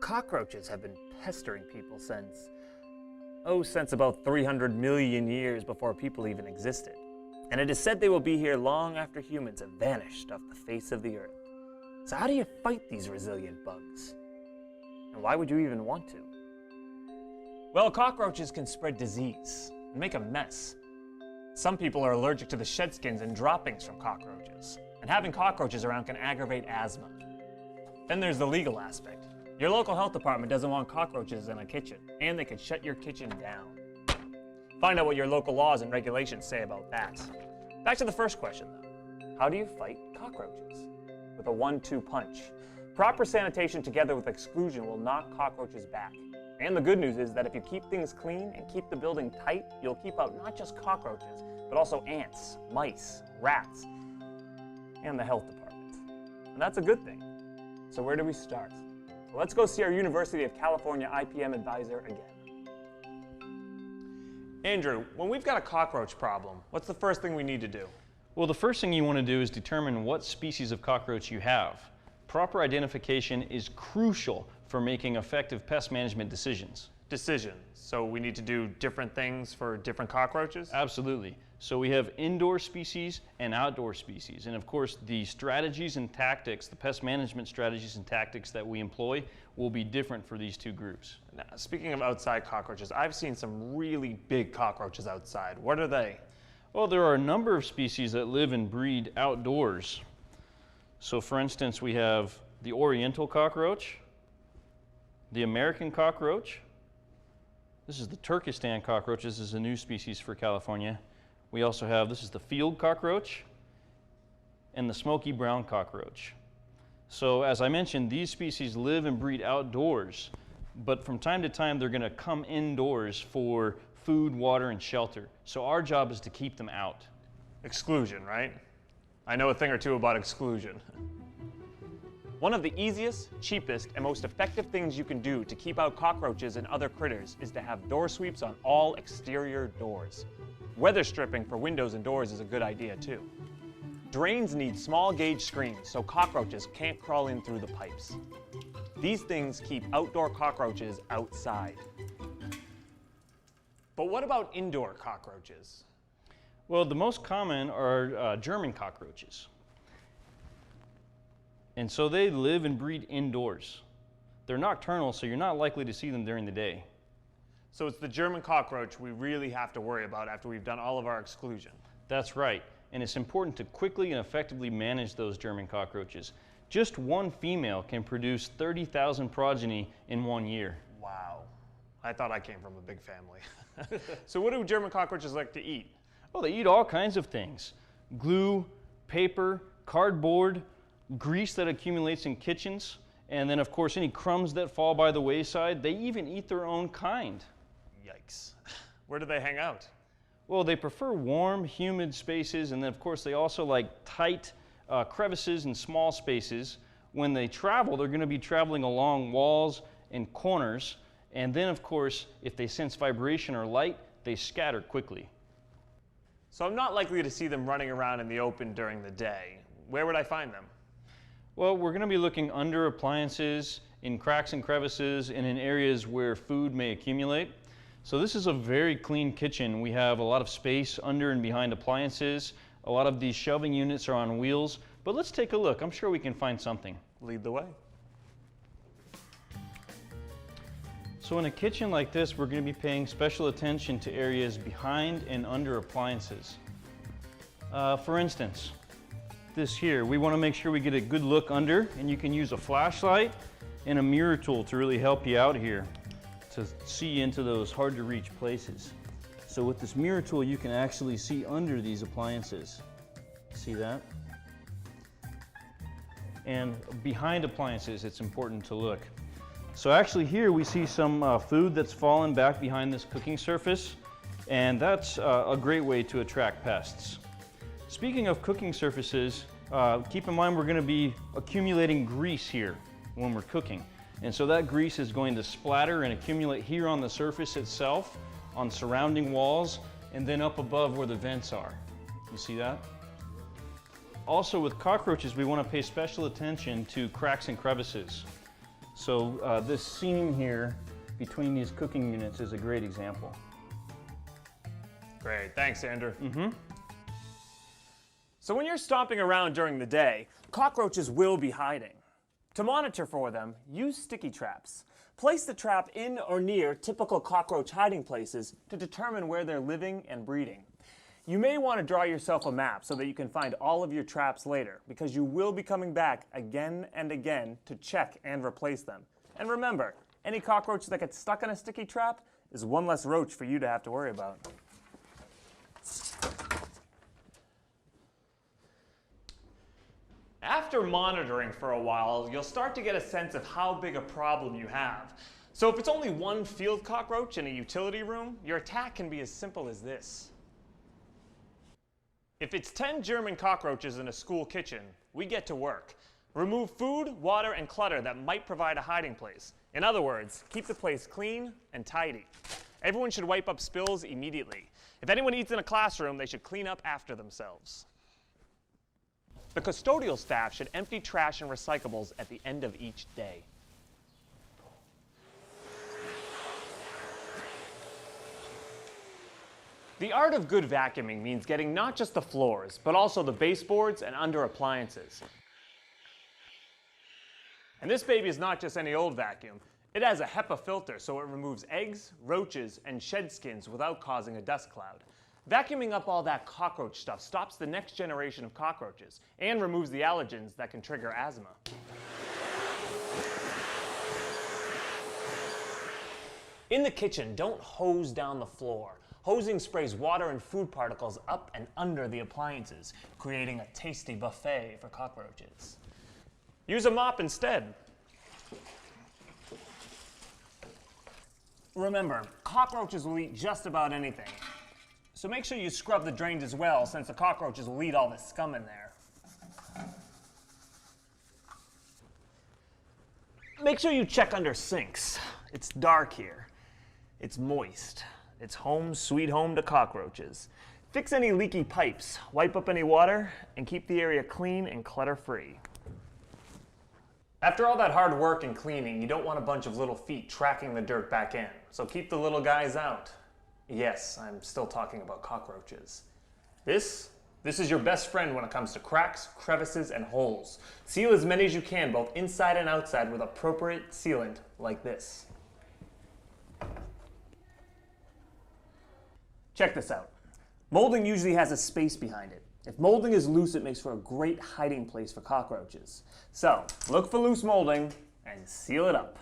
Cockroaches have been pestering people since about 300 million years before people even existed. And it is said they will be here long after humans have vanished off the face of the earth. So how do you fight these resilient bugs? And why would you even want to? Well, cockroaches can spread disease and make a mess. Some people are allergic to the shed skins and droppings from cockroaches, and having cockroaches around can aggravate asthma. Then there's the legal aspect. Your local health department doesn't want cockroaches in a kitchen, and they could shut your kitchen down. Find out what your local laws and regulations say about that. Back to the first question though. How do you fight cockroaches? With a 1-2 punch. Proper sanitation together with exclusion will knock cockroaches back. And the good news is that if you keep things clean and keep the building tight, you'll keep out not just cockroaches, but also ants, mice, rats, and the health department. And that's a good thing. So where do we start? Well, let's go see our University of California IPM advisor again. Andrew, when we've got a cockroach problem, what's the first thing we need to do? Well, the first thing you want to do is determine what species of cockroach you have. Proper identification is crucial for making effective pest management decisions. So we need to do different things for different cockroaches? Absolutely. So we have indoor species and outdoor species. And of course, the strategies and tactics, the pest management strategies and tactics that we employ will be different for these two groups. Now, speaking of outside cockroaches, I've seen some really big cockroaches outside. What are they? Well, there are a number of species that live and breed outdoors. So for instance, we have the Oriental cockroach, the American cockroach. This is the Turkestan cockroach. This is a new species for California. We also have, this is the field cockroach and the smoky brown cockroach. So as I mentioned, these species live and breed outdoors, but from time to time they're going to come indoors for food, water, and shelter. So our job is to keep them out. Exclusion, right? I know a thing or two about exclusion. One of the easiest, cheapest, and most effective things you can do to keep out cockroaches and other critters is to have door sweeps on all exterior doors. Weather stripping for windows and doors is a good idea too. Drains need small gauge screens so cockroaches can't crawl in through the pipes. These things keep outdoor cockroaches outside. But what about indoor cockroaches? Well, the most common are German cockroaches. And so they live and breed indoors. They're nocturnal, so you're not likely to see them during the day. So it's the German cockroach we really have to worry about after we've done all of our exclusion. That's right. And it's important to quickly and effectively manage those German cockroaches. Just one female can produce 30,000 progeny in 1 year. Wow. I thought I came from a big family. So what do German cockroaches like to eat? Well, they eat all kinds of things. Glue, paper, cardboard, grease that accumulates in kitchens, and then of course any crumbs that fall by the wayside. They even eat their own kind. Yikes. Where do they hang out? Well, they prefer warm, humid spaces, and then of course they also like tight crevices and small spaces. When they travel, they're going to be traveling along walls and corners, and then of course if they sense vibration or light, they scatter quickly. So I'm not likely to see them running around in the open during the day. Where would I find them? Well, we're going to be looking under appliances, in cracks and crevices, and in areas where food may accumulate. So this is a very clean kitchen. We have a lot of space under and behind appliances. A lot of these shelving units are on wheels. But let's take a look. I'm sure we can find something. Lead the way. So in a kitchen like this, we're going to be paying special attention to areas behind and under appliances. For instance, this here, we want to make sure we get a good look under, and you can use a flashlight and a mirror tool to really help you out here to see into those hard to reach places. So with this mirror tool, you can actually see under these appliances. See that? And behind appliances, it's important to look. So actually here we see some food that's fallen back behind this cooking surface, and that's a great way to attract pests. Speaking of cooking surfaces, keep in mind we're going to be accumulating grease here when we're cooking. And so that grease is going to splatter and accumulate here on the surface itself, on surrounding walls, and then up above where the vents are. You see that? Also with cockroaches, we want to pay special attention to cracks and crevices. So this seam here between these cooking units is a great example. Great, thanks, Andrew. So when you're stomping around during the day, cockroaches will be hiding. To monitor for them, use sticky traps. Place the trap in or near typical cockroach hiding places to determine where they're living and breeding. You may want to draw yourself a map so that you can find all of your traps later, because you will be coming back again and again to check and replace them. And remember, any cockroach that gets stuck in a sticky trap is one less roach for you to have to worry about. After monitoring for a while, you'll start to get a sense of how big a problem you have. So if it's only one field cockroach in a utility room, your attack can be as simple as this. If it's 10 German cockroaches in a school kitchen, we get to work. Remove food, water, and clutter that might provide a hiding place. In other words, keep the place clean and tidy. Everyone should wipe up spills immediately. If anyone eats in a classroom, they should clean up after themselves. The custodial staff should empty trash and recyclables at the end of each day. The art of good vacuuming means getting not just the floors, but also the baseboards and under appliances. And this baby is not just any old vacuum. It has a HEPA filter, so it removes eggs, roaches, and shed skins without causing a dust cloud. Vacuuming up all that cockroach stuff stops the next generation of cockroaches and removes the allergens that can trigger asthma. In the kitchen, don't hose down the floor. Hosing sprays water and food particles up and under the appliances, creating a tasty buffet for cockroaches. Use a mop instead. Remember, cockroaches will eat just about anything. So make sure you scrub the drains as well, since the cockroaches will eat all the scum in there. Make sure you check under sinks. It's dark here. It's moist. It's home sweet home to cockroaches. Fix any leaky pipes, wipe up any water, and keep the area clean and clutter-free. After all that hard work and cleaning, you don't want a bunch of little feet tracking the dirt back in, so keep the little guys out. Yes, I'm still talking about cockroaches. This is your best friend when it comes to cracks, crevices, and holes. Seal as many as you can, both inside and outside, with appropriate sealant like this. Check this out. Molding usually has a space behind it. If molding is loose, it makes for a great hiding place for cockroaches. So, look for loose molding and seal it up.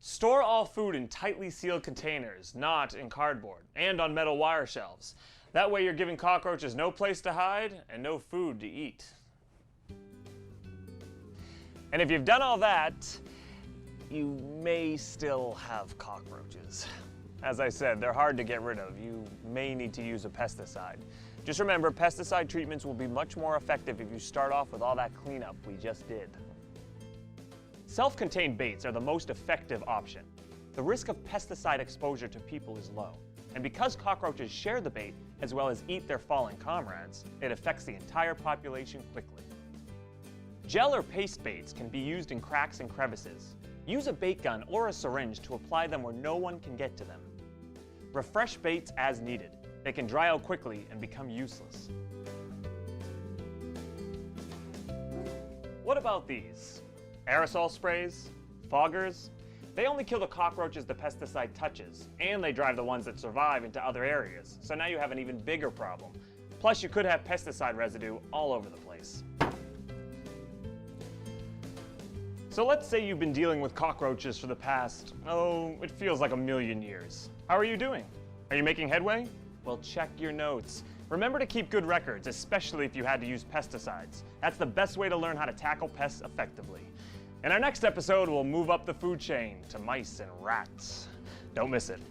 Store all food in tightly sealed containers, not in cardboard, and on metal wire shelves. That way you're giving cockroaches no place to hide and no food to eat. And if you've done all that, you may still have cockroaches. As I said, they're hard to get rid of. You may need to use a pesticide. Just remember, pesticide treatments will be much more effective if you start off with all that cleanup we just did. Self-contained baits are the most effective option. The risk of pesticide exposure to people is low. And because cockroaches share the bait as well as eat their fallen comrades, it affects the entire population quickly. Gel or paste baits can be used in cracks and crevices. Use a bait gun or a syringe to apply them where no one can get to them. Refresh baits as needed. They can dry out quickly and become useless. What about these? Aerosol sprays? Foggers? They only kill the cockroaches the pesticide touches, and they drive the ones that survive into other areas, so now you have an even bigger problem. Plus, you could have pesticide residue all over the place. So let's say you've been dealing with cockroaches for the past, it feels like 1,000,000 years. How are you doing? Are you making headway? Well, check your notes. Remember to keep good records, especially if you had to use pesticides. That's the best way to learn how to tackle pests effectively. In our next episode, we'll move up the food chain to mice and rats. Don't miss it.